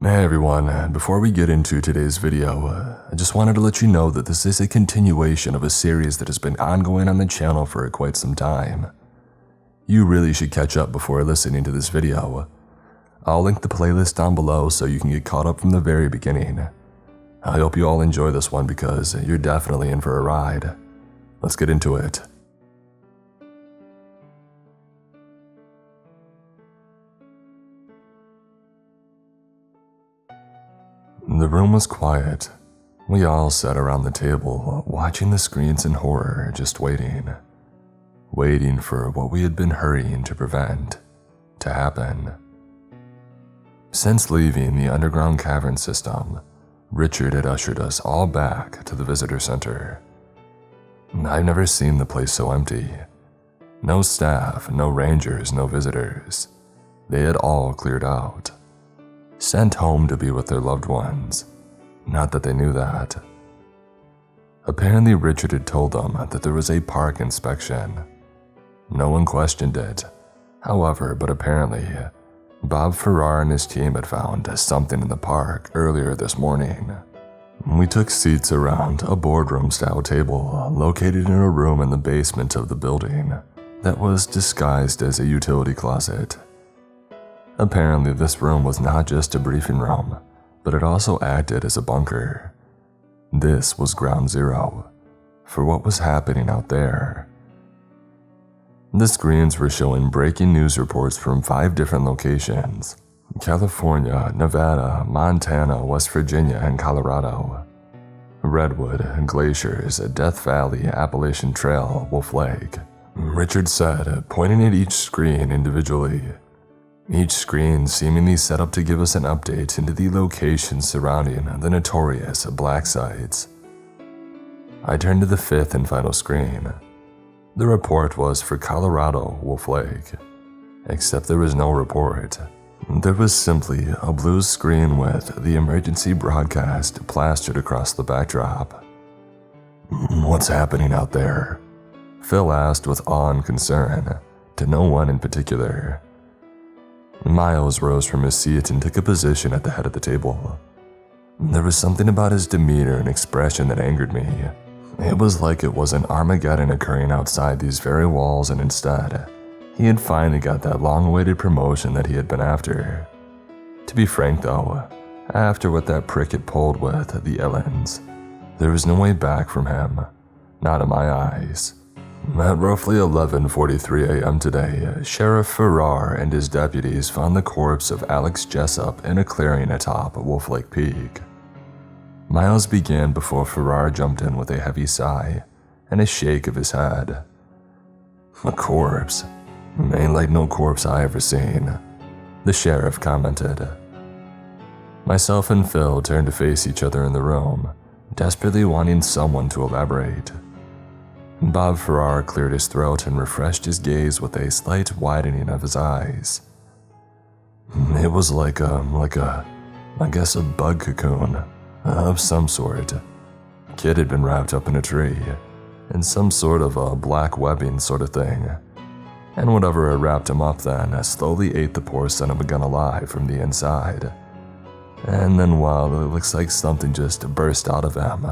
Hey everyone, before we get into today's video, I just wanted to let you know that this is a continuation of a series that has been ongoing on the channel for quite some time. You really should catch up before listening to this video. I'll link the playlist down below so you can get caught up from the very beginning. I hope you all enjoy this one because you're definitely in for a ride. Let's get into it. The room was quiet. We all sat around the table, watching the screens in horror, just waiting. Waiting for what we had been hurrying to prevent to happen. Since leaving the underground cavern system, Richard had ushered us all back to the visitor center. I've never seen the place so empty. No staff, no rangers, no visitors. They had all cleared out. Sent home to be with their loved ones. Not that they knew that. Apparently Richard had told them that there was a park inspection. No one questioned it. However, but apparently, Bob Farrar and his team had found something in the park earlier this morning. We took seats around a boardroom-style table located in a room in the basement of the building that was disguised as a utility closet. Apparently, this room was not just a briefing room, but it also acted as a bunker. This was ground zero for what was happening out there. The screens were showing breaking news reports from 5 different locations: California, Nevada, Montana, West Virginia, and Colorado. Redwood, glaciers, Death Valley, Appalachian Trail, Wolf Lake. Richard said, pointing at each screen individually. Each screen seemingly set up to give us an update into the locations surrounding the notorious black sites. I turned to the 5th and final screen. The report was for Colorado, Wolf Lake. Except there was no report. There was simply a blue screen with the emergency broadcast plastered across the backdrop. "What's happening out there?" Phil asked with awe and concern, to no one in particular. Miles rose from his seat and took a position at the head of the table. There was something about his demeanor and expression that angered me. It was like it was an Armageddon occurring outside these very walls, and instead, he had finally got that long-awaited promotion that he had been after. To be frank though, after what that prick had pulled with the Ellens, there was no way back from him, not in my eyes. At roughly 11:43 a.m. today, Sheriff Farrar and his deputies found the corpse of Alex Jessup in a clearing atop Wolf Lake Peak. Miles began before Farrar jumped in with a heavy sigh and a shake of his head. "A corpse? Ain't like no corpse I ever seen," the sheriff commented. Myself and Phil turned to face each other in the room, desperately wanting someone to elaborate. Bob Farrar cleared his throat and refreshed his gaze with a slight widening of his eyes. "It was like a bug cocoon of some sort. Kid had been wrapped up in a tree, in some sort of a black webbing sort of thing. And whatever had wrapped him up then slowly ate the poor son of a gun alive from the inside. And then, well, it looks like something just burst out of him,"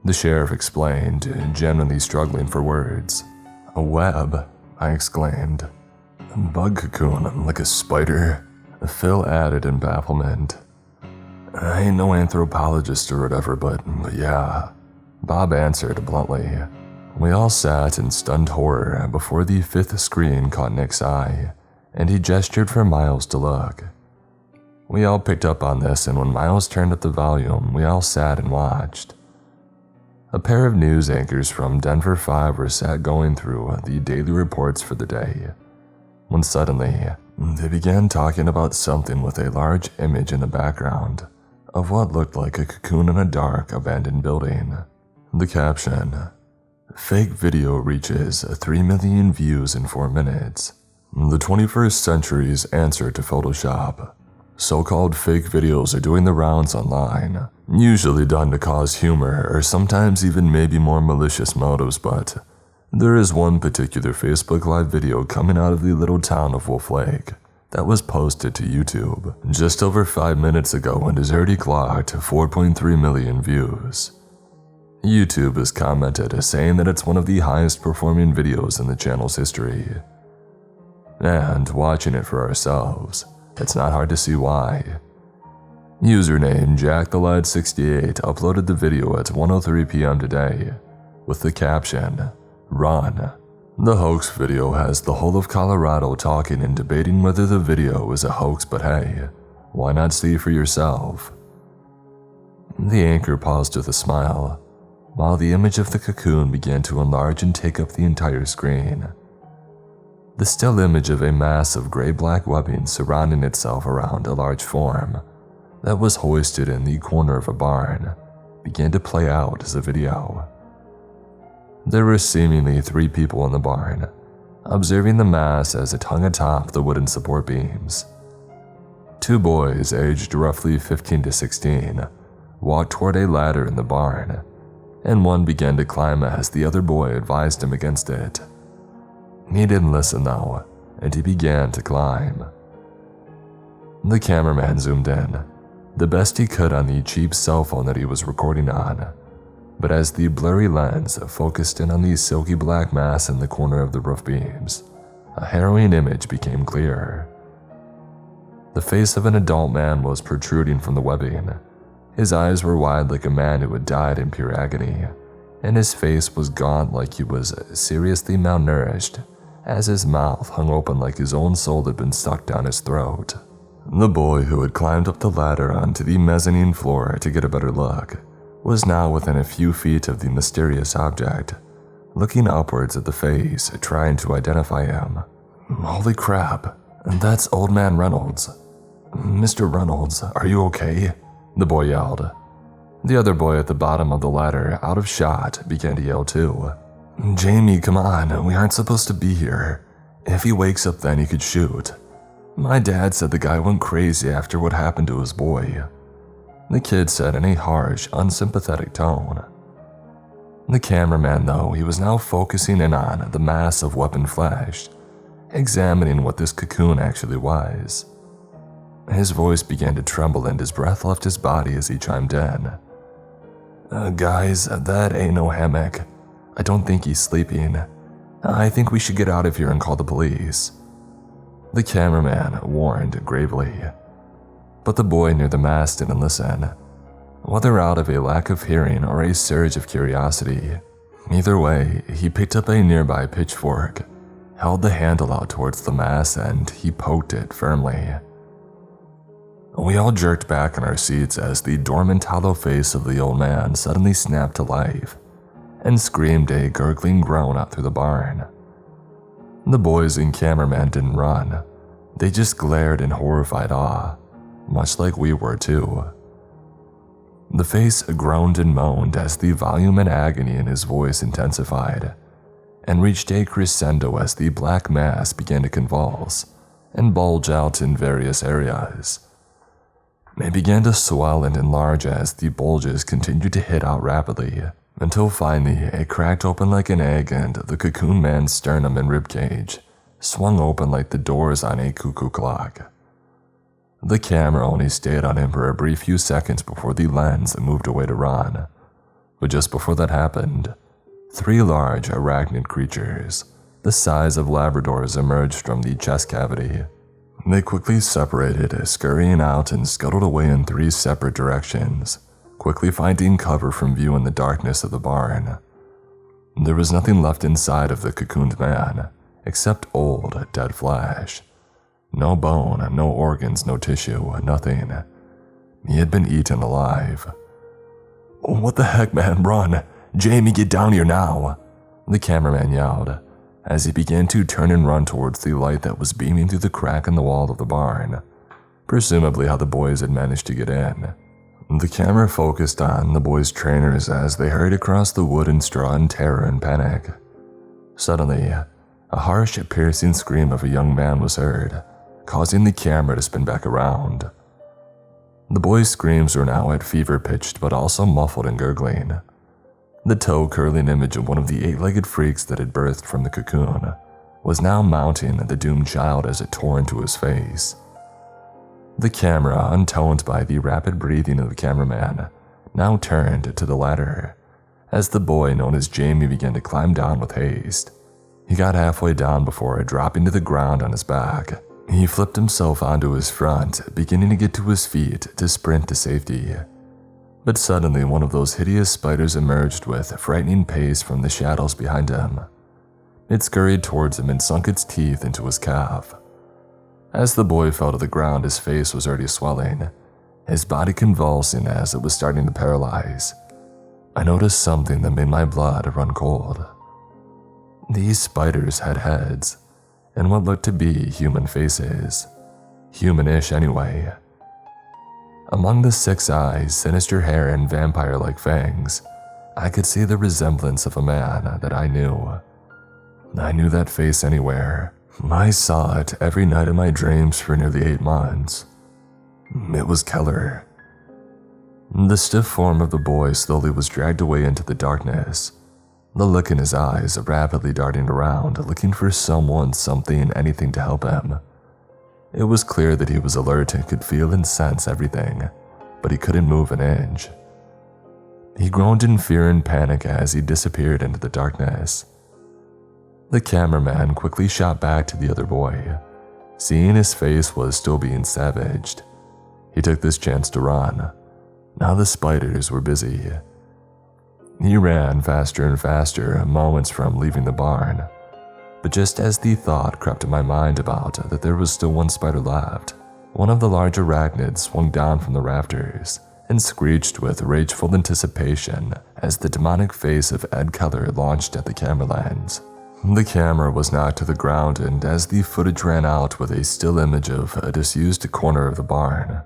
the sheriff explained, genuinely struggling for words. "A web," I exclaimed. "A bug cocoon, like a spider," Phil added in bafflement. "I ain't no anthropologist or whatever, but yeah," Bob answered bluntly. We all sat in stunned horror before the 5th screen caught Nick's eye, and he gestured for Miles to look. We all picked up on this, and when Miles turned up the volume, we all sat and watched. A pair of news anchors from Denver 5 were sat going through the daily reports for the day, when suddenly, they began talking about something with a large image in the background of what looked like a cocoon in a dark, abandoned building. The caption, "Fake video reaches 3 million views in 4 minutes. The 21st century's answer to Photoshop. So-called fake videos are doing the rounds online, usually done to cause humor or sometimes even maybe more malicious motives, but there is one particular Facebook Live video coming out of the little town of Wolf Lake that was posted to YouTube just over 5 minutes ago and has already clocked 4.3 million views. YouTube has commented saying that it's one of the highest performing videos in the channel's history. And watching it for ourselves, it's not hard to see why. Username JackTheLad68 uploaded the video at 1:03 p.m. today with the caption, "Run." The hoax video has the whole of Colorado talking and debating whether the video is a hoax, but hey, why not see for yourself? The anchor paused with a smile, while the image of the cocoon began to enlarge and take up the entire screen. The still image of a mass of gray-black webbing surrounding itself around a large form that was hoisted in the corner of a barn began to play out as a video. There were seemingly 3 people in the barn, observing the mass as it hung atop the wooden support beams. 2 boys aged roughly 15 to 16 walked toward a ladder in the barn, and one began to climb as the other boy advised him against it. He didn't listen though, and he began to climb. The cameraman zoomed in, the best he could on the cheap cell phone that he was recording on, but as the blurry lens focused in on the silky black mass in the corner of the roof beams, a harrowing image became clear. The face of an adult man was protruding from the webbing. His eyes were wide like a man who had died in pure agony, and his face was gaunt like he was seriously malnourished, as his mouth hung open like his own soul had been sucked down his throat. The boy who had climbed up the ladder onto the mezzanine floor to get a better look was now within a few feet of the mysterious object, looking upwards at the face, trying to identify him. "Holy crap, that's Old Man Reynolds. Mr. Reynolds, are you okay?" the boy yelled. The other boy at the bottom of the ladder, out of shot, began to yell too. "Jamie, come on, we aren't supposed to be here. If he wakes up then he could shoot. My dad said the guy went crazy after what happened to his boy," the kid said in a harsh, unsympathetic tone. The cameraman, though, he was now focusing in on the mass of weaponed flesh, examining what this cocoon actually was. His voice began to tremble and his breath left his body as he chimed in. Guys, that ain't no hammock. I don't think he's sleeping. I think we should get out of here and call the police," the cameraman warned gravely. But the boy near the mast didn't listen, whether out of a lack of hearing or a surge of curiosity. Either way, he picked up a nearby pitchfork, held the handle out towards the mast, and he poked it firmly. We all jerked back in our seats as the dormant hollow face of the old man suddenly snapped to life and screamed a gurgling groan out through the barn. The boys and cameraman didn't run. They just glared in horrified awe, much like we were too. The face groaned and moaned as the volume and agony in his voice intensified and reached a crescendo as the black mass began to convulse and bulge out in various areas. It began to swell and enlarge as the bulges continued to hit out rapidly, until finally it cracked open like an egg and the cocoon man's sternum and ribcage swung open like the doors on a cuckoo clock. The camera only stayed on him for a brief few seconds before the lens moved away to run, but just before that happened, 3 large arachnid creatures, the size of Labradors, emerged from the chest cavity. They quickly separated, scurrying out and scuttled away in 3 separate directions, quickly finding cover from view in the darkness of the barn. There was nothing left inside of the cocooned man, except old, dead flesh. No bone, no organs, no tissue, nothing. He had been eaten alive. "What the heck, man, run! Jamie, get down here now!" the cameraman yelled, as he began to turn and run towards the light that was beaming through the crack in the wall of the barn, presumably how the boys had managed to get in. The camera focused on the boys' trainers as they hurried across the wood and straw in terror and panic. Suddenly, a harsh, piercing scream of a young man was heard, causing the camera to spin back around. The boys' screams were now at fever-pitched but also muffled and gurgling. The toe-curling image of one of the 8-legged freaks that had birthed from the cocoon was now mounting the doomed child as it tore into his face. The camera, untoned by the rapid breathing of the cameraman, now turned to the ladder as the boy known as Jamie began to climb down with haste. He got halfway down before dropping to the ground on his back. He flipped himself onto his front, beginning to get to his feet to sprint to safety. But suddenly one of those hideous spiders emerged with frightening pace from the shadows behind him. It scurried towards him and sunk its teeth into his calf. As the boy fell to the ground, his face was already swelling, his body convulsing as it was starting to paralyze. I noticed something that made my blood run cold. These spiders had heads, and what looked to be human faces. Humanish anyway. Among the 6 eyes, sinister hair, and vampire-like fangs, I could see the resemblance of a man that I knew. I knew that face anywhere. I saw it every night in my dreams for nearly 8 months. It was Keller. The stiff form of the boy slowly was dragged away into the darkness, the look in his eyes rapidly darting around, looking for someone, something, anything to help him. It was clear that he was alert and could feel and sense everything, but he couldn't move an inch. He groaned in fear and panic as he disappeared into the darkness. The cameraman quickly shot back to the other boy, seeing his face was still being savaged. He took this chance to run. Now the spiders were busy. He ran faster and faster, moments from leaving the barn. But just as the thought crept in my mind about that there was still one spider left, one of the large arachnids swung down from the rafters and screeched with rageful anticipation as the demonic face of Ed Keller launched at the camera lens. The camera was knocked to the ground, and as the footage ran out with a still image of a disused corner of the barn,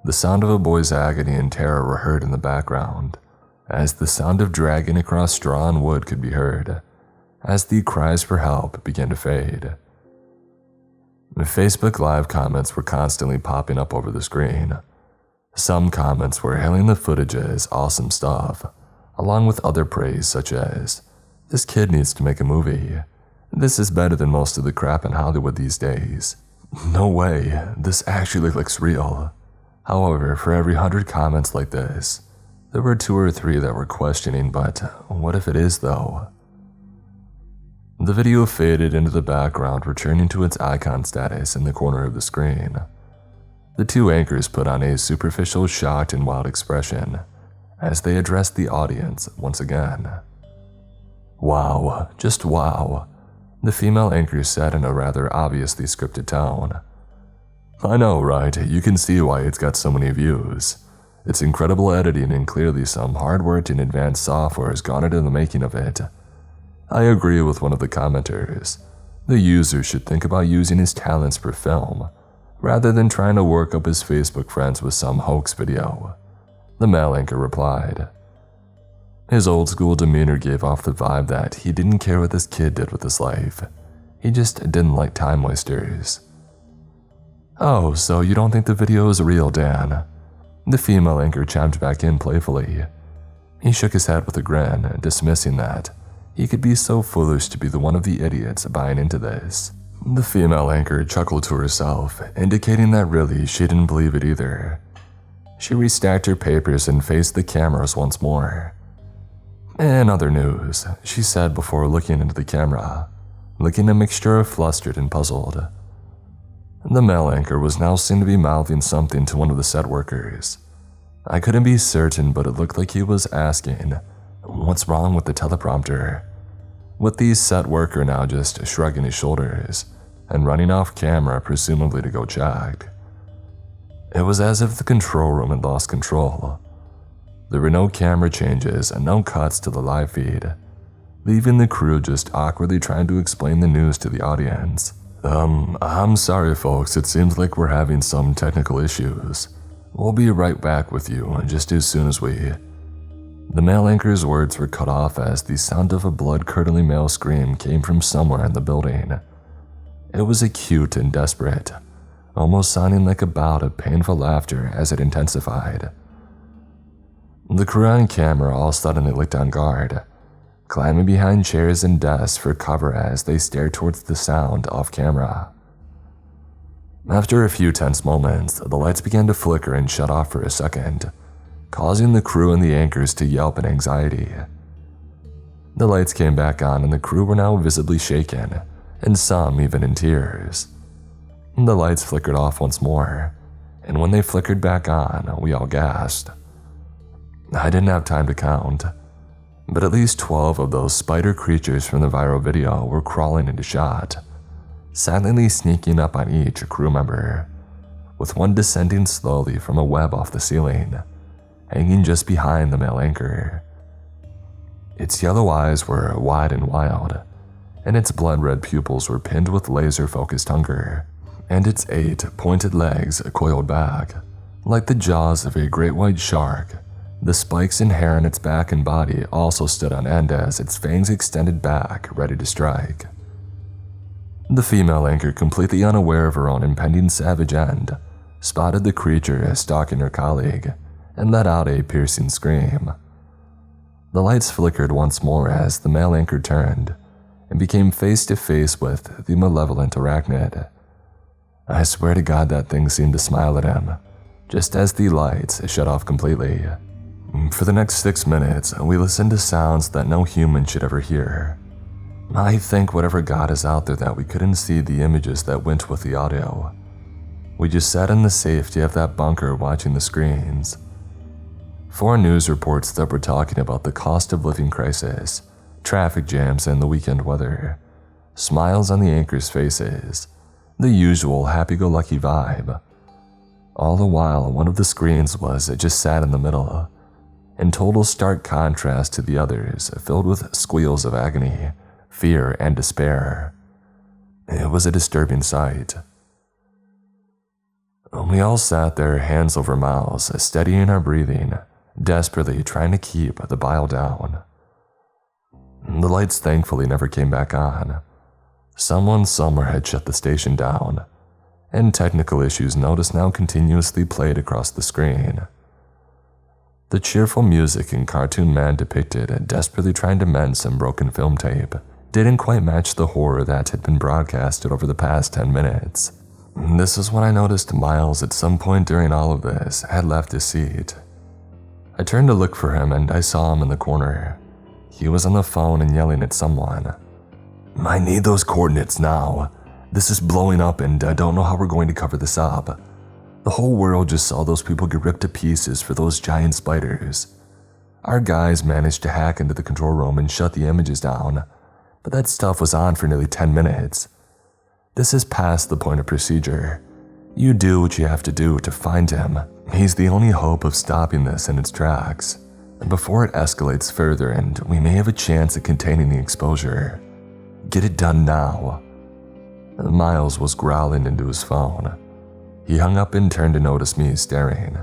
the sound of a boy's agony and terror were heard in the background, as the sound of dragging across straw and wood could be heard, as the cries for help began to fade. Facebook Live comments were constantly popping up over the screen. Some comments were hailing the footage as awesome stuff, along with other praise such as, "This kid needs to make a movie. This is better than most of the crap in Hollywood these days. No way, this actually looks real." However, for every 100 comments like this, there were 2 or 3 that were questioning, but what if it is though? The video faded into the background, returning to its icon status in the corner of the screen. The 2 anchors put on a superficial, shocked and wild expression as they addressed the audience once again. "Wow, just wow," the female anchor said in a rather obviously scripted tone. "I know, right? You can see why it's got so many views. It's incredible editing and clearly some hard work and advanced software has gone into the making of it. I agree with one of the commenters. The user should think about using his talents for film, rather than trying to work up his Facebook friends with some hoax video," the male anchor replied. His old-school demeanor gave off the vibe that he didn't care what this kid did with his life. He just didn't like time wasters. "Oh, so you don't think the video is real, Dan?" the female anchor chimed back in playfully. He shook his head with a grin, dismissing that he could be so foolish to be the one of the idiots buying into this. The female anchor chuckled to herself, indicating that really she didn't believe it either. She restacked her papers and faced the cameras once more. "In other news," she said before looking into the camera, looking a mixture of flustered and puzzled. The male anchor was now seen to be mouthing something to one of the set workers. I couldn't be certain, but it looked like he was asking, "What's wrong with the teleprompter?" with the set worker now just shrugging his shoulders and running off camera, presumably to go check. It was as if the control room had lost control. There were no camera changes and no cuts to the live feed, leaving the crew just awkwardly trying to explain the news to the audience. I'm sorry folks, it seems like we're having some technical issues. We'll be right back with you just as soon as we..." The male anchor's words were cut off as the sound of a blood-curdling male scream came from somewhere in the building. It was acute and desperate, almost sounding like a bout of painful laughter as it intensified. The crew on camera all suddenly looked on guard. climbing behind chairs and desks for cover as they stared towards the sound off camera. After a few tense moments, the lights began to flicker and shut off for a second, causing the crew and the anchors to yelp in anxiety. The lights came back on and the crew were now visibly shaken, and some even in tears. The lights flickered off once more, and when they flickered back on, we all gasped. I didn't have time to count, but at least 12 of those spider creatures from the viral video were crawling into shot, silently sneaking up on each crew member, with one descending slowly from a web off the ceiling, hanging just behind the male anchor. Its yellow eyes were wide and wild, and its blood-red pupils were pinned with laser-focused hunger, and its 8 pointed legs coiled back, like the jaws of a great white shark. The spikes and hair on its back and body also stood on end as its fangs extended back, ready to strike. The female anchor, completely unaware of her own impending savage end, spotted the creature stalking her colleague and let out a piercing scream. The lights flickered once more as the male anchor turned and became face to face with the malevolent arachnid. I swear to God that thing seemed to smile at him, just as the lights shut off completely. For the next 6 minutes, we listened to sounds that no human should ever hear. I thank whatever God is out there that we couldn't see the images that went with the audio. We just sat in the safety of that bunker watching the screens. 4 news reports that were talking about the cost of living crisis, traffic jams and the weekend weather, smiles on the anchors' faces, the usual happy-go-lucky vibe. All the while, one of the screens was just sat in the middle, in total stark contrast to the others, filled with squeals of agony, fear, and despair. It was a disturbing sight. We all sat there, hands over mouths, steadying our breathing, desperately trying to keep the bile down. The lights thankfully never came back on. Someone somewhere had shut the station down, and technical issues noticed now continuously played across the screen. The cheerful music and cartoon man depicted desperately trying to mend some broken film tape didn't quite match the horror that had been broadcasted over the past 10 minutes. This is when I noticed Miles at some point during all of this had left his seat. I turned to look for him and I saw him in the corner. He was on the phone and yelling at someone. "I need those coordinates now. This is blowing up and I don't know how we're going to cover this up. The whole world just saw those people get ripped to pieces for those giant spiders. Our guys managed to hack into the control room and shut the images down, but that stuff was on for nearly 10 minutes. This is past the point of procedure. You do what you have to do to find him. He's the only hope of stopping this in its tracks, before it escalates further and we may have a chance at containing the exposure. Get it done now." Miles was growling into his phone. He hung up and turned to notice me staring.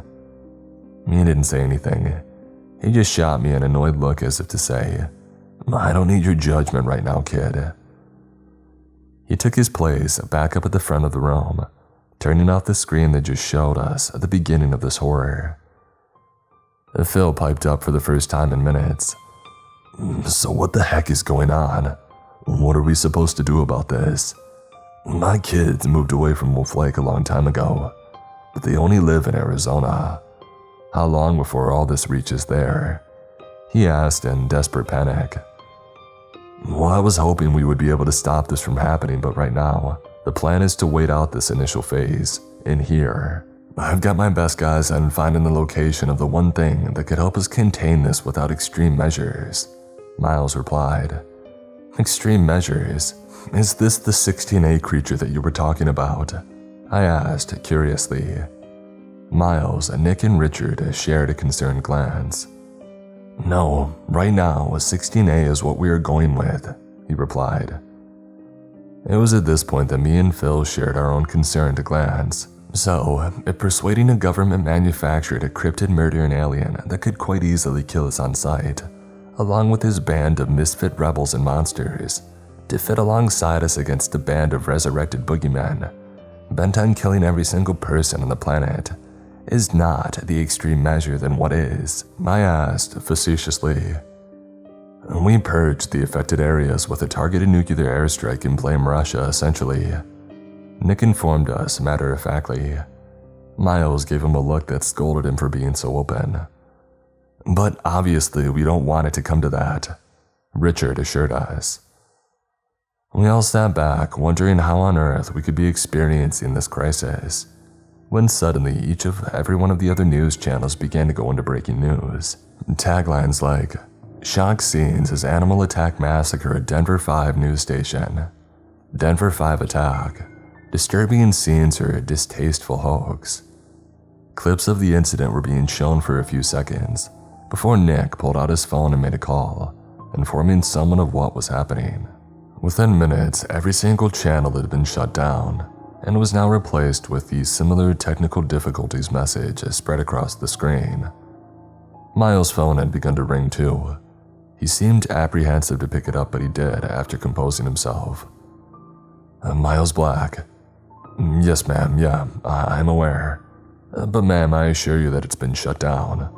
He didn't say anything. He just shot me an annoyed look as if to say, "I don't need your judgment right now, kid." He took his place back up at the front of the room, turning off the screen that just showed us the beginning of this horror. Phil piped up for the first time in minutes. "So what the heck is going on? What are we supposed to do about this? My kids moved away from Wolf Lake a long time ago, but they only live in Arizona. How long before all this reaches there?" he asked in desperate panic. "Well, I was hoping we would be able to stop this from happening, but right now, the plan is to wait out this initial phase, in here. I've got my best guys on finding the location of the one thing that could help us contain this without extreme measures," Miles replied. "Extreme measures? Is this the 16A creature that you were talking about?" I asked curiously. Miles, Nick, and Richard shared a concerned glance. "No, right now, 16A is what we are going with," he replied. It was at this point that me and Phil shared our own concerned glance. So, if persuading a government-manufactured cryptid murdering alien that could quite easily kill us on sight, along with his band of misfit rebels and monsters, to fit alongside us against a band of resurrected boogeymen, bent on killing every single person on the planet, is not the extreme measure, then what is? I asked facetiously. We purged the affected areas with a targeted nuclear airstrike and blame Russia, essentially. Nick informed us matter-of-factly. Miles gave him a look that scolded him for being so open. But obviously we don't want it to come to that, Richard assured us. We all sat back, wondering how on earth we could be experiencing this crisis, when suddenly every one of the other news channels began to go into breaking news. Taglines like, "Shock scenes as animal attack massacre at Denver 5 news station," "Denver 5 attack," "Disturbing scenes or distasteful hoax." Clips of the incident were being shown for a few seconds before Nick pulled out his phone and made a call, informing someone of what was happening. Within minutes, every single channel had been shut down and was now replaced with the similar technical difficulties message spread across the screen. Miles' phone had begun to ring too. He seemed apprehensive to pick it up, but he did after composing himself. Miles Black. Yes, ma'am, yeah, I'm aware. But ma'am, I assure you that it's been shut down,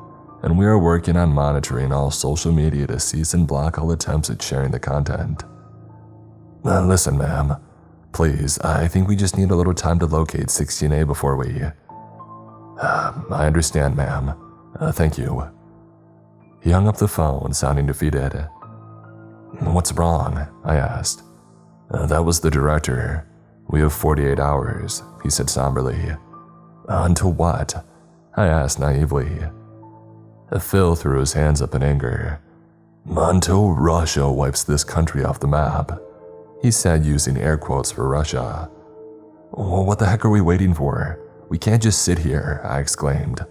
and we are working on monitoring all social media to cease and block all attempts at sharing the content. Listen, ma'am, please, I think we just need a little time to locate 16A before we... I understand, ma'am. Thank you. He hung up the phone, sounding defeated. What's wrong? I asked. That was the director. We have 48 hours, he said somberly. Until what? I asked naively. Phil threw his hands up in anger. Until Russia wipes this country off the map, he said, using air quotes for Russia. Well, what the heck are we waiting for? We can't just sit here, I exclaimed,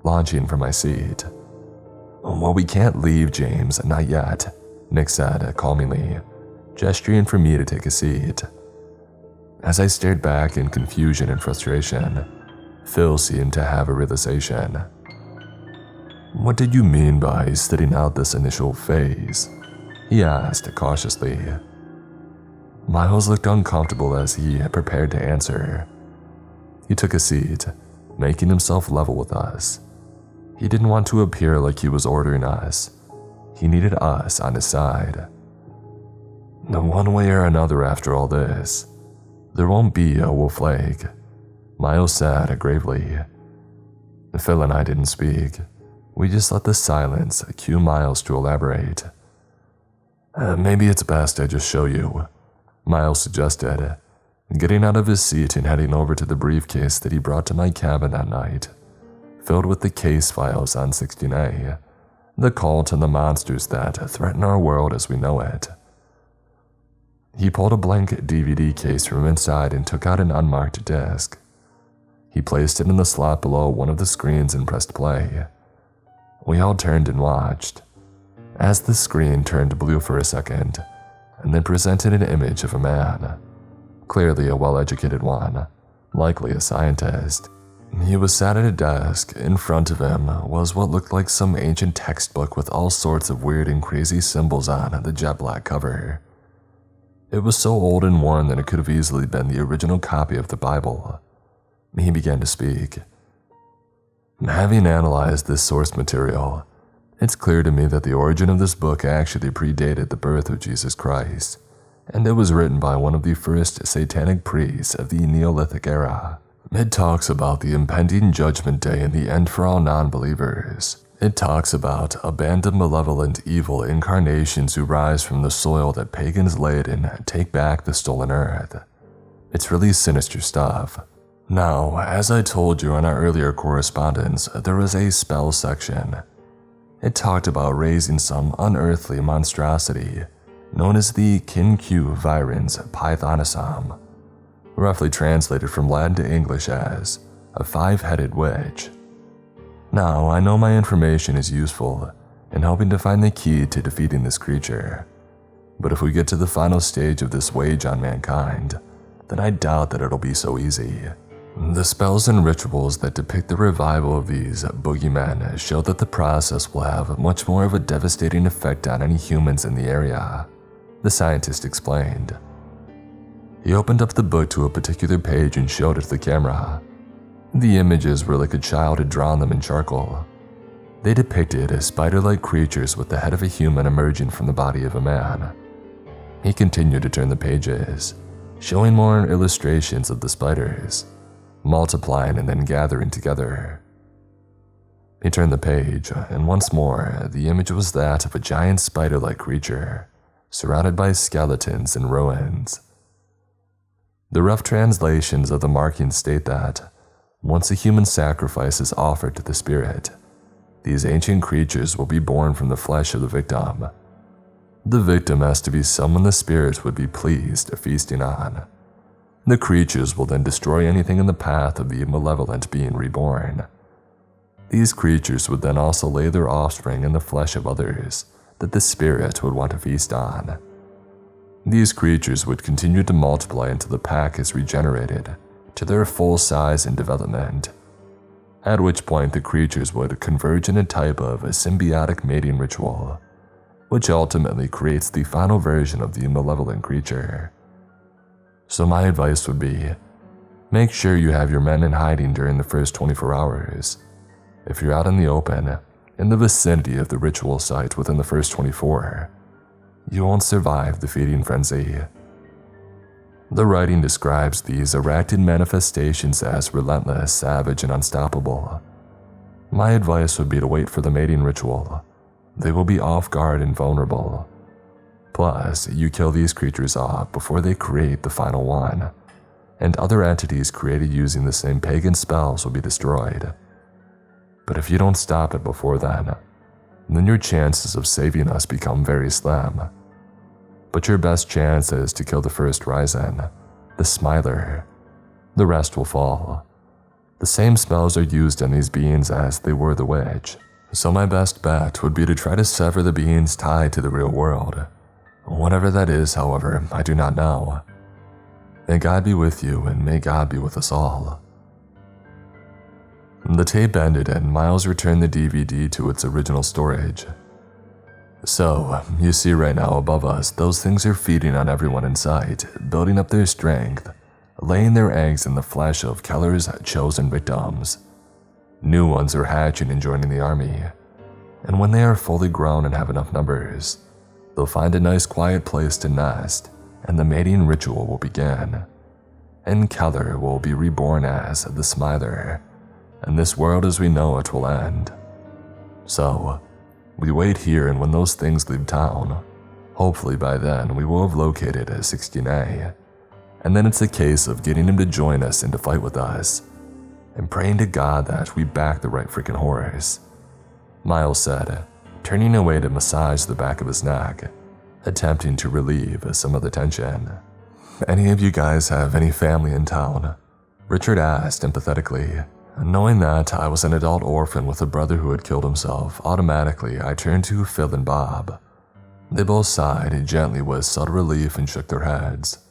launching from my seat. Well, we can't leave, James, not yet, Nick said calmingly, gesturing for me to take a seat. As I stared back in confusion and frustration, Phil seemed to have a realization. What did you mean by sitting out this initial phase? He asked cautiously. Miles looked uncomfortable as he prepared to answer. He took a seat, making himself level with us. He didn't want to appear like he was ordering us. He needed us on his side. One way or another after all this, there won't be a Wolf Lake, Miles said gravely. Phil and I didn't speak. We just let the silence cue Miles to elaborate. Maybe it's best I just show you, Miles suggested, getting out of his seat and heading over to the briefcase that he brought to my cabin that night, filled with the case files on 16A, the cult and the monsters that threaten our world as we know it. He pulled a blank DVD case from inside and took out an unmarked disc. He placed it in the slot below one of the screens and pressed play. We all turned and watched, as the screen turned blue for a second, and then presented an image of a man, clearly a well-educated one, likely a scientist. He was sat at a desk. In front of him was what looked like some ancient textbook with all sorts of weird and crazy symbols on the jet black cover. It was so old and worn that it could have easily been the original copy of the Bible. He began to speak. Having analyzed this source material, it's clear to me that the origin of this book actually predated the birth of Jesus Christ, and it was written by one of the first satanic priests of the Neolithic era. It talks about the impending judgment day and the end for all non-believers. It talks about a band of malevolent evil incarnations who rise from the soil that pagans laid and take back the stolen earth. It's really sinister stuff. Now, as I told you in our earlier correspondence, there was a spell section. It talked about raising some unearthly monstrosity known as the Kincu virens pythonisum, roughly translated from Latin to English as a five-headed witch. Now, I know my information is useful in helping to find the key to defeating this creature, but if we get to the final stage of this wage on mankind, then I doubt that it'll be so easy. The spells and rituals that depict the revival of these boogeymen show that the process will have much more of a devastating effect on any humans in the area, the scientist explained. He opened up the book to a particular page and showed it to the camera. The images were like a child had drawn them in charcoal. They depicted as spider-like creatures with the head of a human emerging from the body of a man. He continued to turn the pages, showing more illustrations of the spiders, multiplying and then gathering together. He turned the page, and once more, the image was that of a giant spider-like creature, surrounded by skeletons and ruins. The rough translations of the markings state that, once a human sacrifice is offered to the spirit, these ancient creatures will be born from the flesh of the victim. The victim has to be someone the spirit would be pleased feasting on. The creatures will then destroy anything in the path of the malevolent being reborn. These creatures would then also lay their offspring in the flesh of others that the spirit would want to feast on. These creatures would continue to multiply until the pack is regenerated to their full size and development, at which point the creatures would converge in a type of a symbiotic mating ritual, which ultimately creates the final version of the malevolent creature. So my advice would be, make sure you have your men in hiding during the first 24 hours. If you're out in the open, in the vicinity of the ritual site within the first 24, you won't survive the feeding frenzy. The writing describes these arachnid manifestations as relentless, savage, and unstoppable. My advice would be to wait for the mating ritual. They will be off guard and vulnerable. Plus, you kill these creatures off before they create the final one, and other entities created using the same pagan spells will be destroyed. But if you don't stop it before then your chances of saving us become very slim. But your best chance is to kill the first Ryzen, the Smiler. The rest will fall. The same spells are used on these beings as they were the witch, so my best bet would be to try to sever the beings tied to the real world. Whatever that is, however, I do not know. May God be with you, and may God be with us all. The tape ended and Miles returned the DVD to its original storage. So, you see right now above us, those things are feeding on everyone in sight, building up their strength, laying their eggs in the flesh of Keller's chosen victims. New ones are hatching and joining the army, and when they are fully grown and have enough numbers, they'll find a nice quiet place to nest, and the mating ritual will begin. And Keller will be reborn as the Smiler, and this world as we know it will end. So, we wait here, and when those things leave town, hopefully by then we will have located 16A, and then it's a case of getting him to join us and to fight with us, and praying to God that we back the right freaking horse, Miles said, turning away to massage the back of his neck, attempting to relieve some of the tension. Any of you guys have any family in town? Richard asked empathetically. Knowing that I was an adult orphan with a brother who had killed himself, automatically I turned to Phil and Bob. They both sighed gently with subtle relief and shook their heads.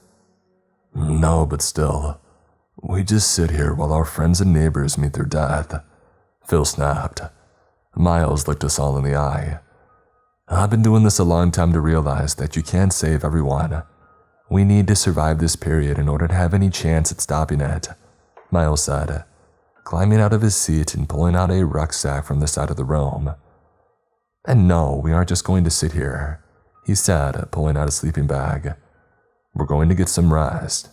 No, but still, we just sit here while our friends and neighbors meet their death, Phil snapped. Miles looked us all in the eye. I've been doing this a long time to realize that you can't save everyone. We need to survive this period in order to have any chance at stopping it, Miles said, climbing out of his seat and pulling out a rucksack from the side of the room. And no, we aren't just going to sit here, he said, pulling out a sleeping bag. We're going to get some rest.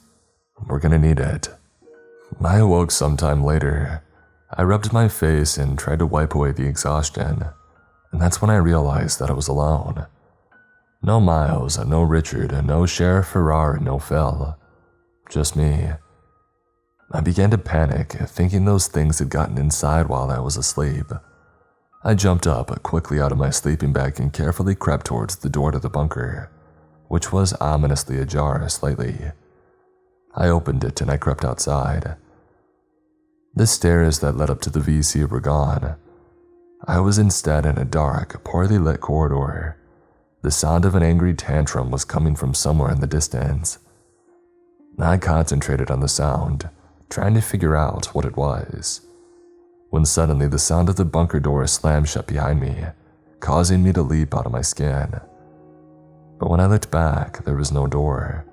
We're going to need it. I awoke sometime later. I rubbed my face and tried to wipe away the exhaustion, and that's when I realized that I was alone. No Miles, no Richard, no Sheriff Farrar, no Phil. Just me. I began to panic, thinking those things had gotten inside while I was asleep. I jumped up quickly out of my sleeping bag and carefully crept towards the door to the bunker, which was ominously ajar slightly. I opened it and I crept outside. The stairs that led up to the VC were gone. I was instead in a dark, poorly lit corridor. The sound of an angry tantrum was coming from somewhere in the distance. I concentrated on the sound, trying to figure out what it was, when suddenly the sound of the bunker door slammed shut behind me, causing me to leap out of my skin. But when I looked back, there was no door,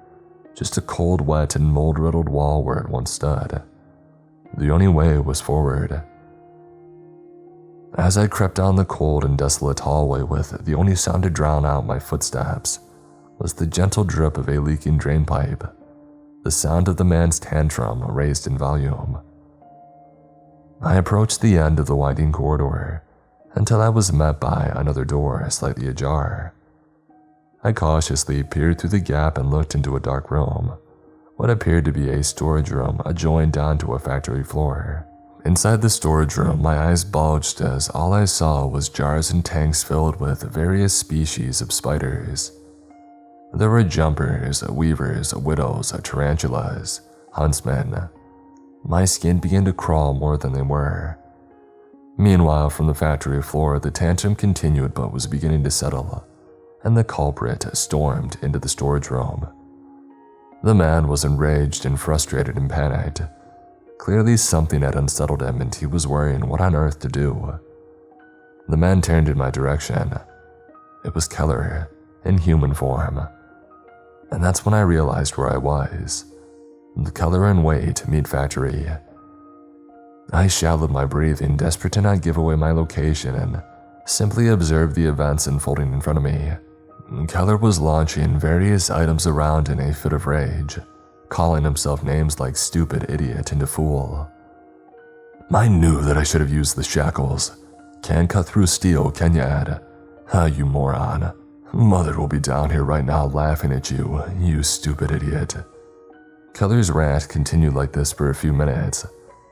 just a cold, wet, and mold-riddled wall where it once stood. The only way was forward. As I crept down the cold and desolate hallway with the only sound to drown out my footsteps was the gentle drip of a leaking drain pipe, the sound of the man's tantrum raised in volume. I approached the end of the winding corridor until I was met by another door slightly ajar. I cautiously peered through the gap and looked into a dark room, what appeared to be a storage room adjoined down to a factory floor. Inside the storage room, my eyes bulged as all I saw was jars and tanks filled with various species of spiders. There were jumpers, weavers, widows, tarantulas, huntsmen. My skin began to crawl more than they were. Meanwhile, from the factory floor, the tantrum continued but was beginning to settle, and the culprit stormed into the storage room. The man was enraged and frustrated and panicked. Clearly something had unsettled him and he was worrying what on earth to do. The man turned in my direction. It was Keller, in human form. And that's when I realized where I was. The Keller and Wait meat factory. I shallowed my breathing, desperate to not give away my location, and simply observed the events unfolding in front of me. Keller was launching various items around in a fit of rage, calling himself names like stupid, idiot, and a fool. I knew that I should have used the shackles. Can't cut through steel, can you, Ed? Ah, you moron. Mother will be down here right now laughing at you, you stupid idiot. Keller's rant continued like this for a few minutes,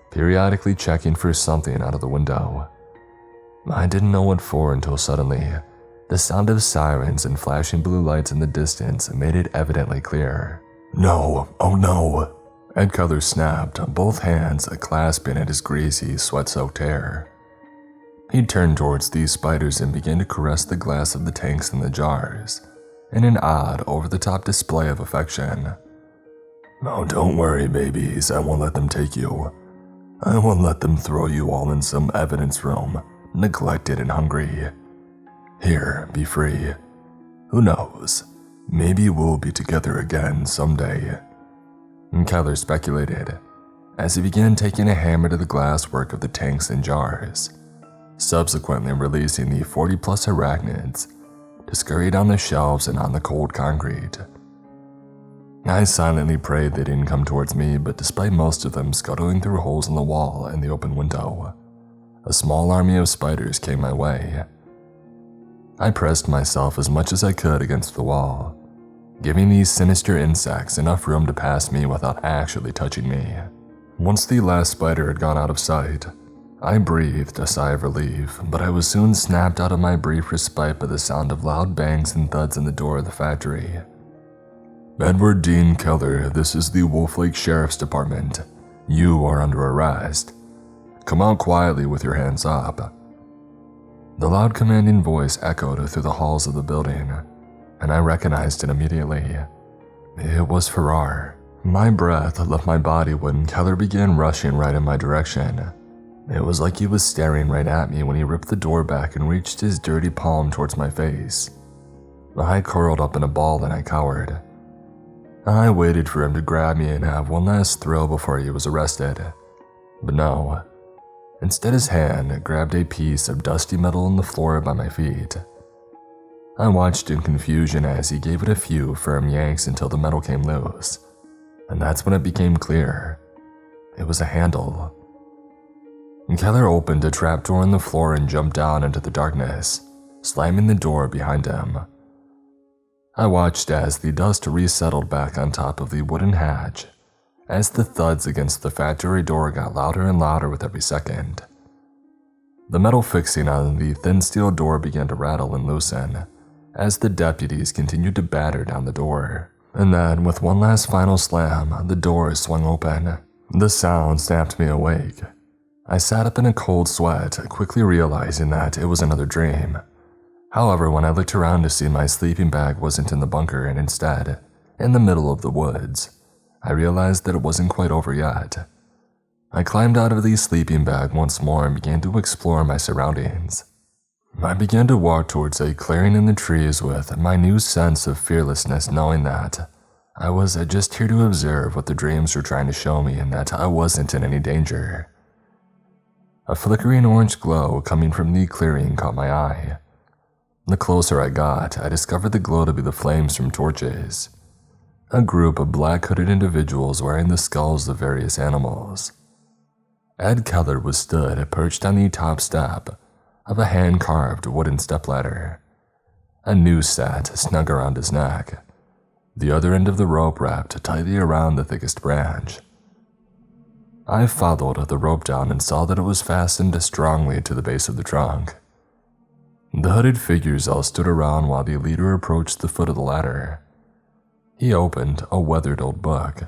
periodically checking for something out of the window. I didn't know what for until suddenly, the sound of sirens and flashing blue lights in the distance made it evidently clear. No, oh no! Ed Keller snapped, both hands clasping at his greasy, sweat-soaked hair. He turned towards these spiders and began to caress the glass of the tanks and the jars, in an odd, over-the-top display of affection. Oh, don't worry, babies, I won't let them take you. I won't let them throw you all in some evidence room, neglected and hungry. Here, be free. Who knows? Maybe we'll be together again someday. Keller speculated, as he began taking a hammer to the glasswork of the tanks and jars, subsequently releasing the 40-plus arachnids to scurry down the shelves and on the cold concrete. I silently prayed they didn't come towards me, but despite most of them scuttling through holes in the wall and the open window, a small army of spiders came my way. I pressed myself as much as I could against the wall, giving these sinister insects enough room to pass me without actually touching me. Once the last spider had gone out of sight, I breathed a sigh of relief, but I was soon snapped out of my brief respite by the sound of loud bangs and thuds in the door of the factory. Edward Dean Keller, this is the Wolf Lake Sheriff's Department. You are under arrest. Come out quietly with your hands up. The loud commanding voice echoed through the halls of the building, and I recognized it immediately. It was Farrar. My breath left my body when Keller began rushing right in my direction. It was like he was staring right at me when he ripped the door back and reached his dirty palm towards my face. I curled up in a ball and I cowered. I waited for him to grab me and have one last thrill before he was arrested. But no. Instead, his hand grabbed a piece of dusty metal on the floor by my feet. I watched in confusion as he gave it a few firm yanks until the metal came loose. And that's when it became clear. It was a handle. Keller opened a trapdoor in the floor and jumped down into the darkness, slamming the door behind him. I watched as the dust resettled back on top of the wooden hatch, as the thuds against the factory door got louder and louder with every second. The metal fixing on the thin steel door began to rattle and loosen, as the deputies continued to batter down the door. And then, with one last final slam, the door swung open. The sound snapped me awake. I sat up in a cold sweat, quickly realizing that it was another dream. However, when I looked around to see my sleeping bag wasn't in the bunker and instead, in the middle of the woods, I realized that it wasn't quite over yet. I climbed out of the sleeping bag once more and began to explore my surroundings. I began to walk towards a clearing in the trees with my new sense of fearlessness, knowing that I was just here to observe what the dreams were trying to show me and that I wasn't in any danger. A flickering orange glow coming from the clearing caught my eye. The closer I got, I discovered the glow to be the flames from torches. A group of black-hooded individuals wearing the skulls of various animals. Ed Keller was stood perched on the top step of a hand-carved wooden stepladder. A noose sat snug around his neck, the other end of the rope wrapped tightly around the thickest branch. I followed the rope down and saw that it was fastened strongly to the base of the trunk. The hooded figures all stood around while the leader approached the foot of the ladder. He opened a weathered old book,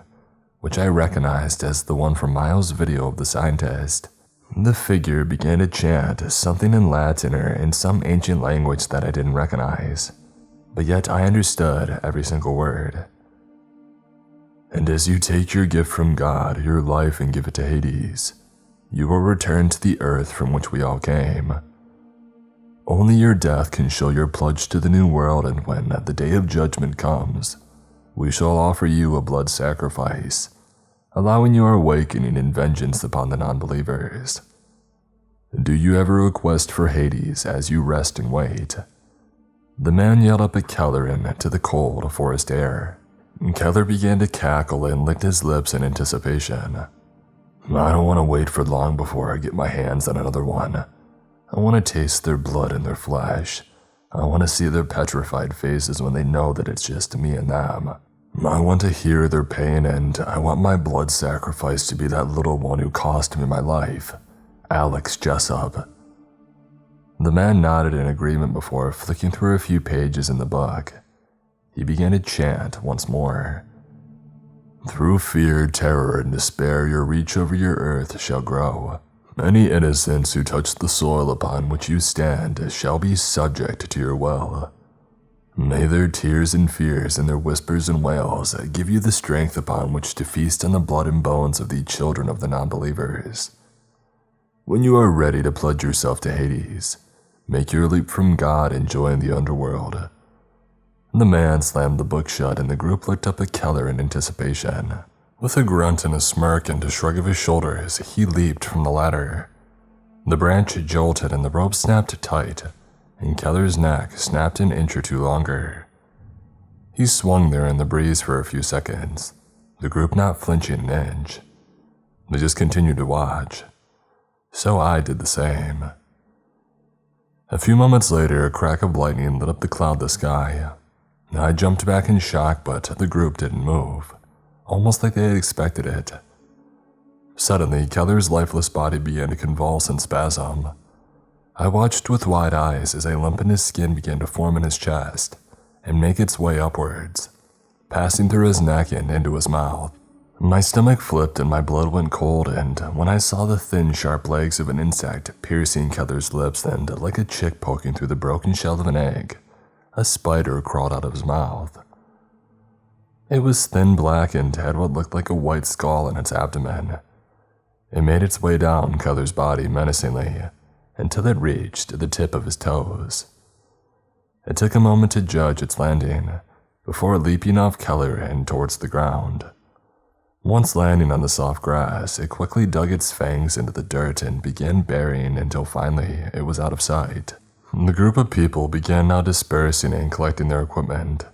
which I recognized as the one from Miles' video of the scientist. The figure began to chant something in Latin or in some ancient language that I didn't recognize, but yet I understood every single word. And as you take your gift from God, your life, and give it to Hades, you will return to the earth from which we all came. Only your death can show your pledge to the new world, and when the day of judgment comes, we shall offer you a blood sacrifice, allowing your awakening and vengeance upon the non-believers. Do you have a request for Hades as you rest and wait? The man yelled up at Keller into the cold forest air. Keller began to cackle and licked his lips in anticipation. I don't want to wait for long before I get my hands on another one. I want to taste their blood and their flesh. I want to see their petrified faces when they know that it's just me and them. I want to hear their pain, and I want my blood sacrifice to be that little one who cost me my life, Alex Jessup. The man nodded in agreement before flicking through a few pages in the book. He began to chant once more. Through fear, terror, and despair, your reach over your earth shall grow. Any innocents who touch the soil upon which you stand shall be subject to your will. May their tears and fears and their whispers and wails give you the strength upon which to feast on the blood and bones of the children of the non-believers. When you are ready to pledge yourself to Hades, make your leap from God and join the underworld. The man slammed the book shut, and the group looked up at Keller in anticipation. With a grunt and a smirk and a shrug of his shoulders, he leaped from the ladder. The branch jolted and the rope snapped tight, and Keller's neck snapped an inch or two longer. He swung there in the breeze for a few seconds, the group not flinching an inch. They just continued to watch. So I did the same. A few moments later, a crack of lightning lit up the cloudless sky. I jumped back in shock, but the group didn't move, almost like they had expected it. Suddenly, Keller's lifeless body began to convulse and spasm. I watched with wide eyes as a lump in his skin began to form in his chest and make its way upwards, passing through his neck and into his mouth. My stomach flipped and my blood went cold, and when I saw the thin, sharp legs of an insect piercing Keller's lips and, like a chick poking through the broken shell of an egg, a spider crawled out of his mouth. It was thin black and had what looked like a white skull in its abdomen. It made its way down Keller's body menacingly until it reached the tip of his toes. It took a moment to judge its landing before leaping off Keller and towards the ground. Once landing on the soft grass, it quickly dug its fangs into the dirt and began burying until finally it was out of sight. The group of people began now dispersing and collecting their equipment.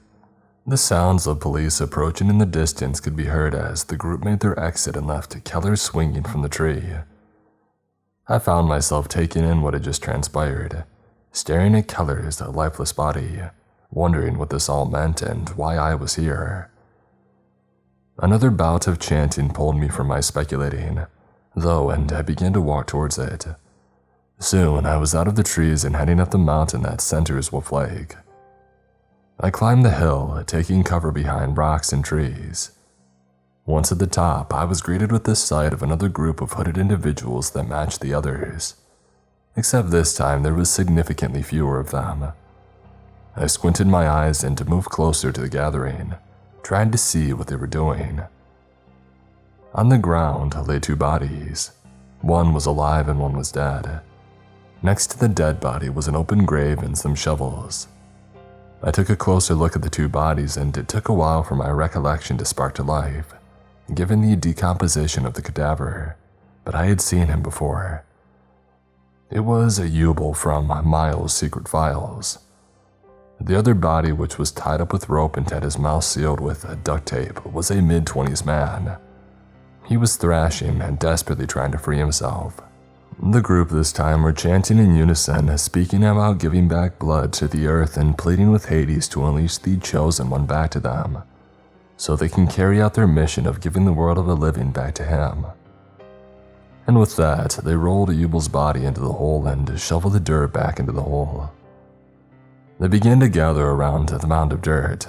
The sounds of police approaching in the distance could be heard as the group made their exit and left Keller swinging from the tree. I found myself taking in what had just transpired, staring at Keller's lifeless body, wondering what this all meant and why I was here. Another bout of chanting pulled me from my speculating, though, and I began to walk towards it. Soon, I was out of the trees and heading up the mountain that centers Wolf Lake. I climbed the hill, taking cover behind rocks and trees. Once at the top, I was greeted with the sight of another group of hooded individuals that matched the others, except this time there was significantly fewer of them. I squinted my eyes and moved closer to the gathering, trying to see what they were doing. On the ground lay two bodies. One was alive and one was dead. Next to the dead body was an open grave and some shovels. I took a closer look at the two bodies, and it took a while for my recollection to spark to life, given the decomposition of the cadaver, but I had seen him before. It was a Yubel from Miles' Secret Files. The other body, which was tied up with rope and had his mouth sealed with duct tape, was a mid-20s man. He was thrashing and desperately trying to free himself. The group this time were chanting in unison, speaking about giving back blood to the earth and pleading with Hades to unleash the Chosen One back to them, so they can carry out their mission of giving the world of the living back to him. And with that, they rolled Yubel's body into the hole and shoveled the dirt back into the hole. They began to gather around the mound of dirt.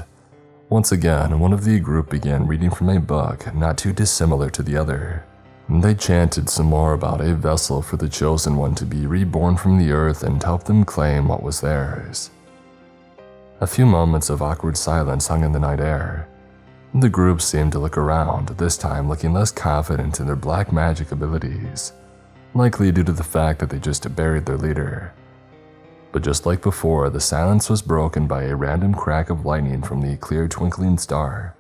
Once again, one of the group began reading from a book not too dissimilar to the other. They chanted some more about a vessel for the Chosen One to be reborn from the earth and help them claim what was theirs. A few moments of awkward silence hung in the night air. The group seemed to look around, this time looking less confident in their black magic abilities, likely due to the fact that they just buried their leader. But just like before, the silence was broken by a random crack of lightning from the clear twinkling star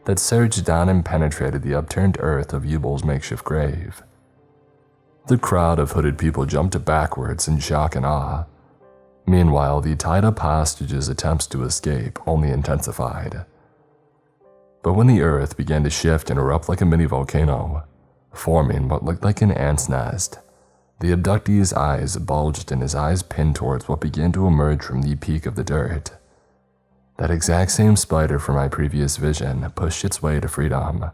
that surged down and penetrated the upturned earth of Yubel's makeshift grave. The crowd of hooded people jumped backwards in shock and awe. Meanwhile, the tied-up hostages' attempts to escape only intensified. But when the earth began to shift and erupt like a mini volcano, forming what looked like an ant's nest, the abductee's eyes bulged and his eyes pinned towards what began to emerge from the peak of the dirt. That exact same spider from my previous vision pushed its way to freedom.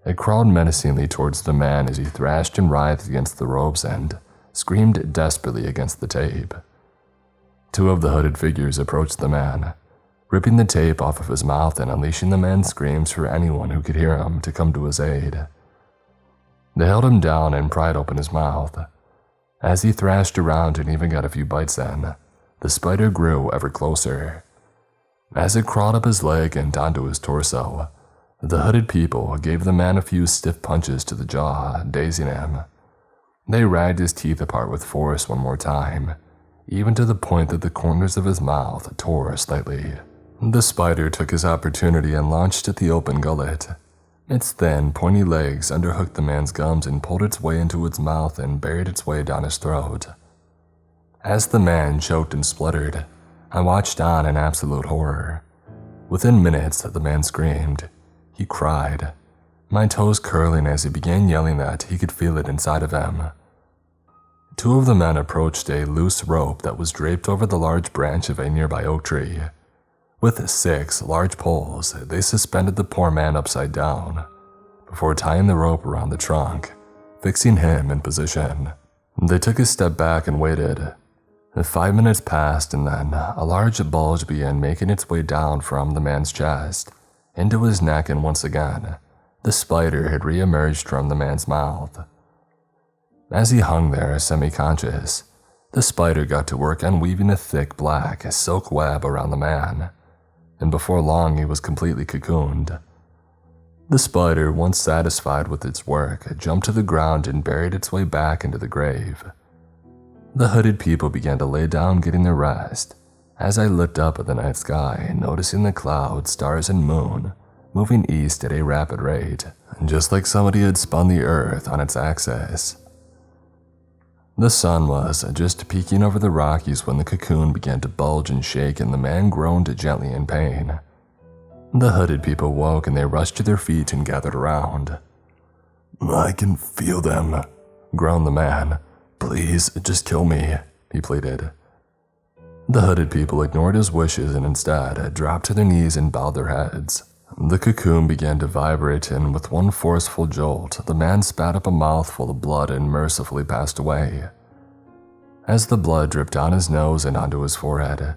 It crawled menacingly towards the man as he thrashed and writhed against the ropes and screamed desperately against the tape. Two of the hooded figures approached the man, ripping the tape off of his mouth and unleashing the man's screams for anyone who could hear him to come to his aid. They held him down and pried open his mouth. As he thrashed around and even got a few bites in, the spider grew ever closer. As it crawled up his leg and onto his torso, the hooded people gave the man a few stiff punches to the jaw, dazing him. They ragged his teeth apart with force one more time, even to the point that the corners of his mouth tore slightly. The spider took his opportunity and launched at the open gullet. Its thin, pointy legs underhooked the man's gums and pulled its way into its mouth and buried its way down his throat. As the man choked and spluttered, I watched on in absolute horror. Within minutes, the man screamed. He cried, my toes curling as he began yelling that he could feel it inside of him. Two of the men approached a loose rope that was draped over the large branch of a nearby oak tree. With 6 large poles, they suspended the poor man upside down, before tying the rope around the trunk, fixing him in position. They took a step back and waited. 5 minutes passed, and then a large bulge began making its way down from the man's chest, into his neck, and once again, the spider had re-emerged from the man's mouth. As he hung there, semi-conscious, the spider got to work on weaving a thick black silk web around the man, and before long he was completely cocooned. The spider, once satisfied with its work, jumped to the ground and buried its way back into the grave. The hooded people began to lay down, getting their rest, as I looked up at the night sky, noticing the clouds, stars, and moon moving east at a rapid rate, just like somebody had spun the earth on its axis. The sun was just peeking over the Rockies when the cocoon began to bulge and shake and the man groaned gently in pain. The hooded people woke and they rushed to their feet and gathered around. I can feel them, groaned the man. Please, just kill me, he pleaded. The hooded people ignored his wishes and instead dropped to their knees and bowed their heads. The cocoon began to vibrate, and with one forceful jolt, the man spat up a mouthful of blood and mercifully passed away. As the blood dripped down his nose and onto his forehead,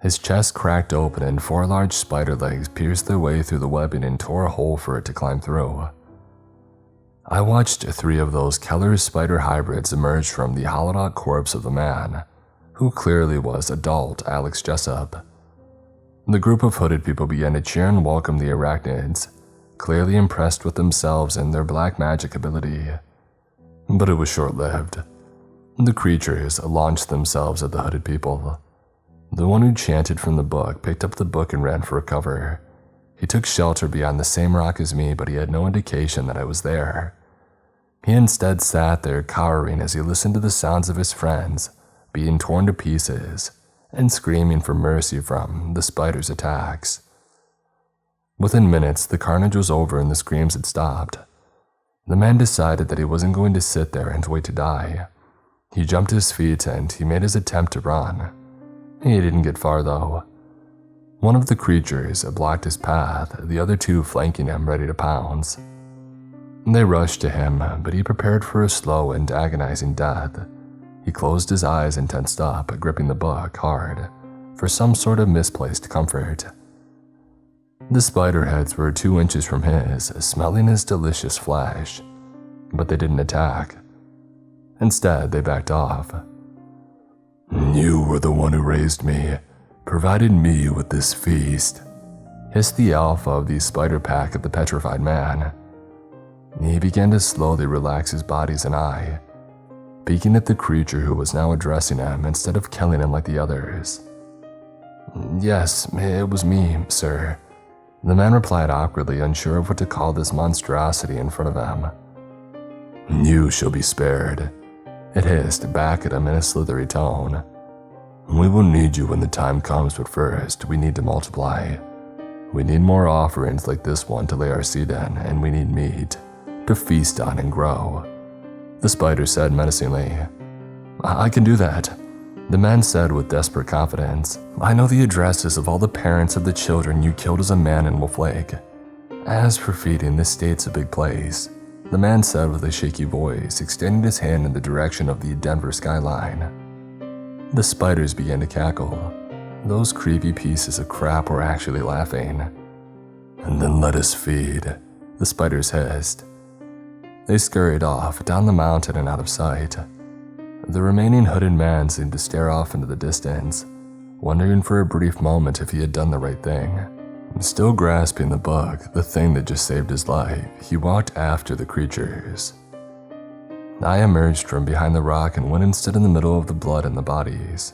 his chest cracked open and 4 large spider legs pierced their way through the webbing and tore a hole for it to climb through. I watched 3 of those Keller's spider hybrids emerge from the hollowed-out corpse of the man, who clearly was adult Alex Jessup. The group of hooded people began to cheer and welcome the arachnids, clearly impressed with themselves and their black magic ability. But it was short-lived. The creatures launched themselves at the hooded people. The one who chanted from the book picked up the book and ran for cover. He took shelter beyond the same rock as me, but he had no indication that I was there. He instead sat there cowering as he listened to the sounds of his friends being torn to pieces and screaming for mercy from the spider's attacks. Within minutes, the carnage was over and the screams had stopped. The man decided that he wasn't going to sit there and wait to die. He jumped to his feet and he made his attempt to run. He didn't get far though. One of the creatures blocked his path, the other two flanking him ready to pounce. They rushed to him, but he prepared for a slow and agonizing death. He closed his eyes and tensed up, gripping the book hard for some sort of misplaced comfort. The spider heads were 2 inches from his, smelling his delicious flesh, but they didn't attack. Instead, they backed off. "You were the one who raised me, provided me with this feast," hissed the alpha of the spider pack at the petrified man. He began to slowly relax his body as an eye, peeking at the creature who was now addressing him instead of killing him like the others. "Yes, it was me, sir," the man replied awkwardly, unsure of what to call this monstrosity in front of him. "You shall be spared," it hissed back at him in a slithery tone. "We will need you when the time comes, but first, we need to multiply. We need more offerings like this one to lay our seed in, and we need meat to feast on and grow," the spider said menacingly. "I can do that," the man said with desperate confidence. "I know the addresses of all the parents of the children you killed as a man in Wolf Lake. As for feeding, this state's a big place," the man said with a shaky voice, extending his hand in the direction of the Denver skyline. The spiders began to cackle. Those creepy pieces of crap were actually laughing. "And then let us feed," the spiders hissed. They scurried off, down the mountain and out of sight. The remaining hooded man seemed to stare off into the distance, wondering for a brief moment if he had done the right thing. Still grasping the book, the thing that just saved his life, he walked after the creatures. I emerged from behind the rock and went and stood in the middle of the blood and the bodies.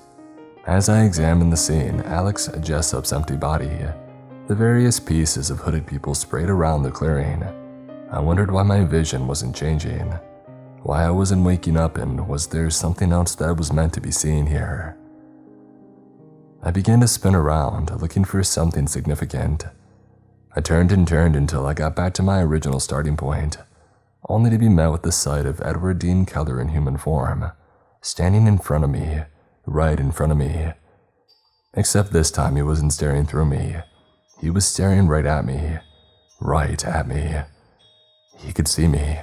As I examined the scene, Alex Jessup's empty body, the various pieces of hooded people sprayed around the clearing. I wondered why my vision wasn't changing, why I wasn't waking up, and was there something else that I was meant to be seeing here? I began to spin around, looking for something significant. I turned and turned until I got back to my original starting point, only to be met with the sight of Edward Dean Keller in human form, standing in front of me, right in front of me. Except this time he wasn't staring through me. He was staring right at me. Right at me. He could see me.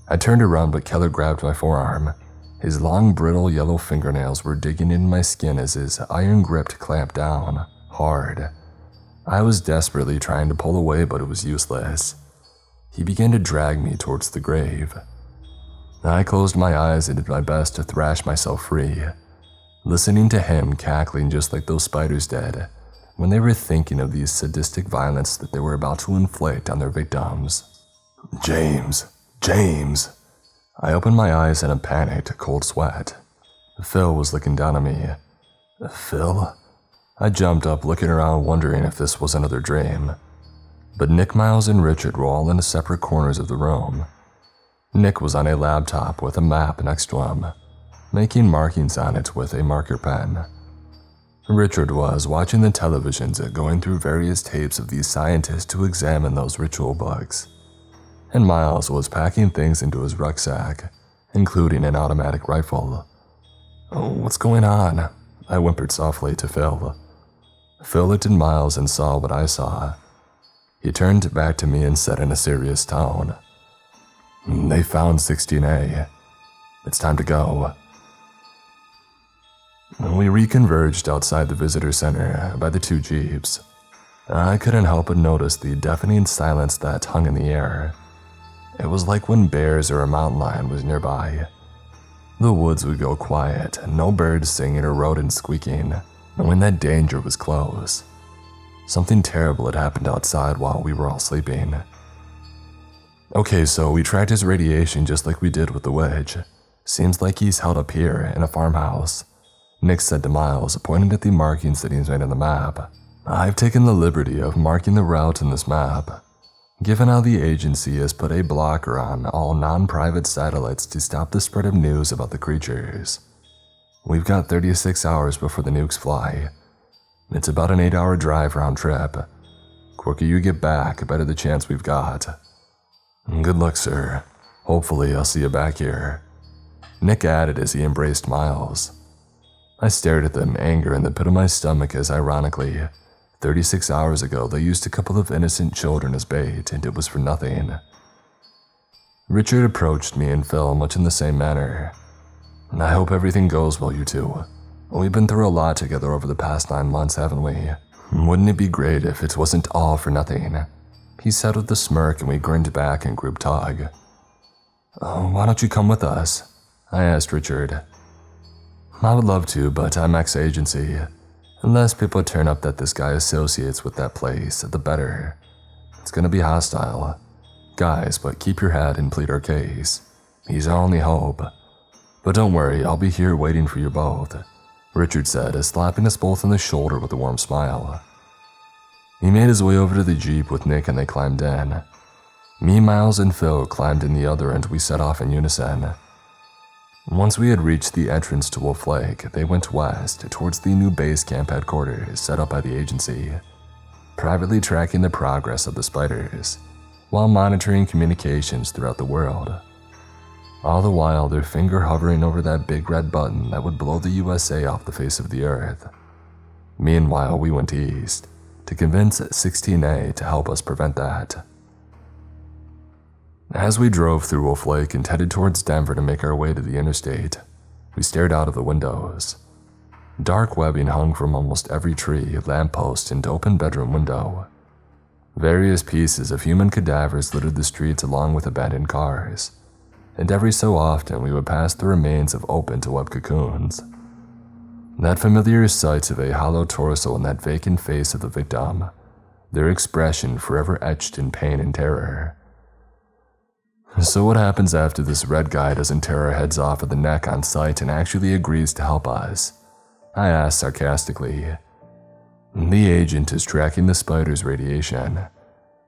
I turned around, but Keller grabbed my forearm. His long, brittle yellow fingernails were digging into my skin as his iron grip clamped down, hard. I was desperately trying to pull away, but it was useless. He began to drag me towards the grave. I closed my eyes and did my best to thrash myself free, listening to him cackling just like those spiders did when they were thinking of the sadistic violence that they were about to inflict on their victims. "James! James!" I opened my eyes in a panicked, cold sweat. Phil was looking down at me. "Phil?" I jumped up, looking around, wondering if this was another dream. But Nick, Miles, and Richard were all in separate corners of the room. Nick was on a laptop with a map next to him, making markings on it with a marker pen. Richard was watching the televisions, going through various tapes of these scientists to examine those ritual books. And Miles was packing things into his rucksack, including an automatic rifle. "Oh, what's going on?" I whimpered softly to Phil. Phil looked at Miles and saw what I saw. He turned back to me and said in a serious tone, "They found 16A. It's time to go." We reconverged outside the visitor center by the 2 jeeps. I couldn't help but notice the deafening silence that hung in the air. It was like when bears or a mountain lion was nearby. The woods would go quiet, no birds singing or rodents squeaking, knowing that danger was close. Something terrible had happened outside while we were all sleeping. "Okay, so we tracked his radiation just like we did with the witch. Seems like he's held up here in a farmhouse," Nick said to Miles, pointing at the markings that he's made on the map. "I've taken the liberty of marking the route in this map. Given how the agency has put a blocker on all non-private satellites to stop the spread of news about the creatures, we've got 36 hours before the nukes fly. It's about an 8-hour drive round trip. Quicker you get back, better the chance we've got. Good luck, sir. Hopefully I'll see you back here. Nick added as he embraced Miles. I stared at them, anger in the pit of my stomach as ironically, 36 hours ago they used a couple of innocent children as bait, and it was for nothing. Richard approached me and Phil much in the same manner. I hope everything goes well, you two. We've been through a lot together over the past 9 months, haven't we? Wouldn't it be great if it wasn't all for nothing? He said with a smirk, and we grinned back in group tug. Why don't you come with us? I asked Richard. I would love to, but I'm ex-agency. The less people turn up that this guy associates with that place, the better. It's gonna be hostile. Guys, but keep your head and plead our case. He's our only hope. But don't worry, I'll be here waiting for you both, Richard said, slapping us both on the shoulder with a warm smile. He made his way over to the Jeep with Nick and they climbed in. Me, Miles, and Phil climbed in the other and we set off in unison. Once we had reached the entrance to Wolf Lake, they went west towards the new base camp headquarters set up by the agency, privately tracking the progress of the spiders, while monitoring communications throughout the world. All the while, their finger hovering over that big red button that would blow the USA off the face of the earth. Meanwhile, we went east, to convince 16A to help us prevent that. As we drove through Wolf Lake and headed towards Denver to make our way to the interstate, we stared out of the windows. Dark webbing hung from almost every tree, lamppost, and open bedroom window. Various pieces of human cadavers littered the streets along with abandoned cars, and every so often we would pass the remains of open to web cocoons. That familiar sight of a hollow torso and that vacant face of the victim, their expression forever etched in pain and terror. So what happens after this red guy doesn't tear our heads off at the neck on sight and actually agrees to help us? I asked sarcastically. The agent is tracking the spider's radiation.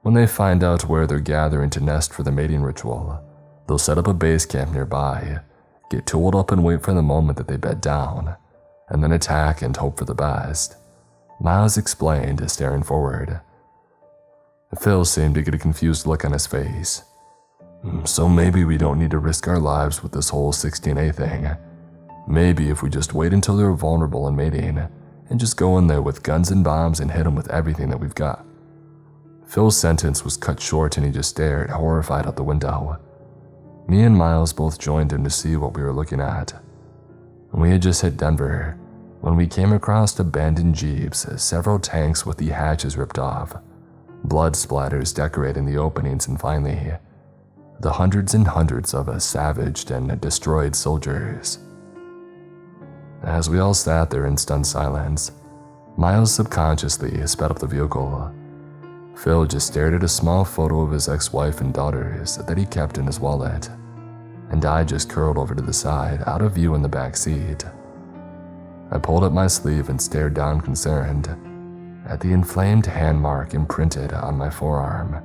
When they find out where they're gathering to nest for the mating ritual, they'll set up a base camp nearby, get tooled up and wait for the moment that they bed down, and then attack and hope for the best, Miles explained, staring forward. Phil seemed to get a confused look on his face. So maybe we don't need to risk our lives with this whole 16A thing. Maybe if we just wait until they're vulnerable and mating, and just go in there with guns and bombs and hit them with everything that we've got. Phil's sentence was cut short and he just stared, horrified out the window. Me and Miles both joined him to see what we were looking at. We had just hit Denver when we came across abandoned jeeps, several tanks with the hatches ripped off, blood splatters decorating the openings, and finally, the hundreds and hundreds of savaged and destroyed soldiers. As we all sat there in stunned silence, Miles subconsciously sped up the vehicle. Phil just stared at a small photo of his ex-wife and daughters that he kept in his wallet, and I just curled over to the side, out of view in the back seat. I pulled up my sleeve and stared down concerned at the inflamed hand mark imprinted on my forearm.